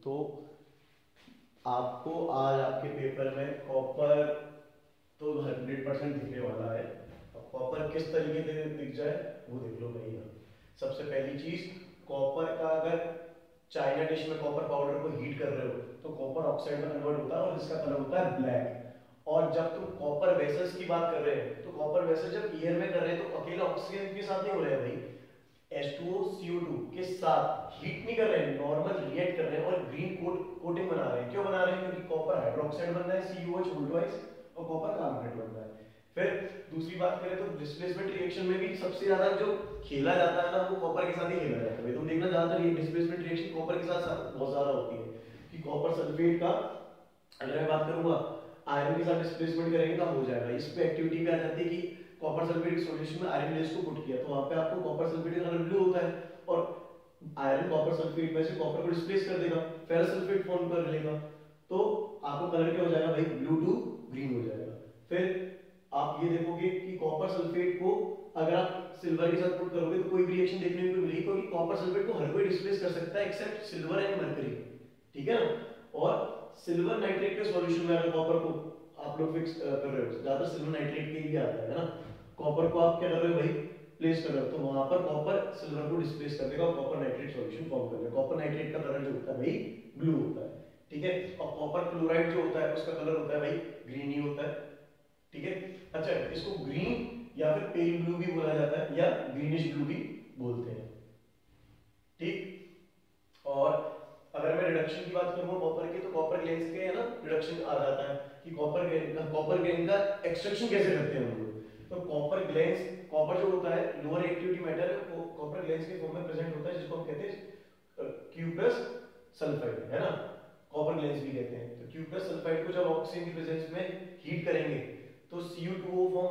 तो आपको आज आपके पेपर में कॉपर तो 100% दिखने वाला है। अब कॉपर किस तरीके से दिख जाए वो देख लो भाई। सबसे पहली चीज, कॉपर का अगर चाइना डिश में कॉपर पाउडर को हीट कर रहे हो तो कॉपर ऑक्साइड में कन्वर्ट होता है और इसका कलर होता है ब्लैक। और जब तुम कॉपर वेसल्स की बात कर रहे हैं तो कॉपर वेसल जब एयर में कर रहे हैं तो अकेला ऑक्सीजन के साथ नहीं हो रहा है भाई, H2O CO2 के साथ हीट नहीं कर रहे हैं, नॉर्मल रिएक्ट कर रहे हैं और ग्रीन कोटिंग बना रहे हैं। क्यों बना रहे हैं? क्योंकि कॉपर हाइड्रोक्साइड बन रहा है CuH उल्टवाइज और कॉपर कार्बोनेट बन रहा है। फिर दूसरी बात करें तो डिस्प्लेसमेंट रिएक्शन में भी सबसे ज्यादा जो खेला जाता है ना वो कॉपर के साथ ही खेला जाता है। तुम देखना ज्यादातर ये डिस्प्लेसमेंट रिएक्शन कॉपर के साथ बहुत ज्यादा होती है कि कॉपर सल्फेट का अगर मैं बात करूंगा आयरन के साथ डिस्प्लेसमेंट करेंगे तब हो जाएगा। इस पे एक्टिविटी पे आ जाती है कि कॉपर सल्फेट सॉल्यूशन में आयरन बेस को पुट किया तो वहां पे आपको कॉपर सल्फेट का कलर ब्लू होता है और आयरन कॉपर सल्फेट में से कॉपर को डिस्प्लेस कर देगा, फेरस सल्फेट फॉर्म कर लेगा, तो आपको कलर क्या हो जाएगा भाई, ब्लू टू ग्रीन हो जाएगा। फिर आप ये देखोगे कि कॉपर सल्फेट को अगर आप सिल्वर के साथ पुट करोगे तो कोई भी रिएक्शन देखने को मिलेगी क्योंकि कॉपर सल्फेट को हर कोई डिस्प्लेस कर सकता है एक्सेप्ट सिल्वर एंड मरकरी, ठीक है ना। और सिल्वर नाइट्रेट के सॉल्यूशन में अगर कॉपर को आप लोग फिक्स कर रहे हो, ज्यादा सिल्वर नाइट्रेट के लिए आता है ना, कॉपर को आप क्या कर रहे हो भाई, प्लेस कर रहे हो, तो वहां पर कॉपर सिल्वर को डिस्प्लेस कर देगा और कॉपर नाइट्रेट सॉल्यूशन फॉर्म कर देगा। कॉपर नाइट्रेट का कलर जो होता है भाई ब्लू होता है, ठीक है। और कॉपर क्लोराइड जो होता है उसका कलर होता है भाई ग्रीन ही होता है, ठीक है। अच्छा, इसको ग्रीन या फिर पेल ब्लू भी बोला जाता है या ग्रीनिश ब्लू भी बोलते हैं, ठीक। और अगर मैं रिडक्शन की बात करूं कॉपर की तो कॉपर ग्लेन्स के है ना रिडक्शन आ जाता है कि कॉपर ग्लेन का एक्सट्रैक्शन कैसे करते हैं हम लोग। तो कॉपर ग्लेन्स, कॉपर जो होता है लोअर एक्टिविटी मेटल वो कॉपर ग्लेन्स के फॉर्म में प्रेजेंट होता है जिसको हम कहते हैं क्यूप्रस सल्फाइड, है ना, कॉपर ग्लेन्स भी कहते हैं। तो क्यूप्रस सल्फाइड को जब ऑक्सीजन की प्रेजेंस में हीट करेंगे तो Cu2O फॉर्म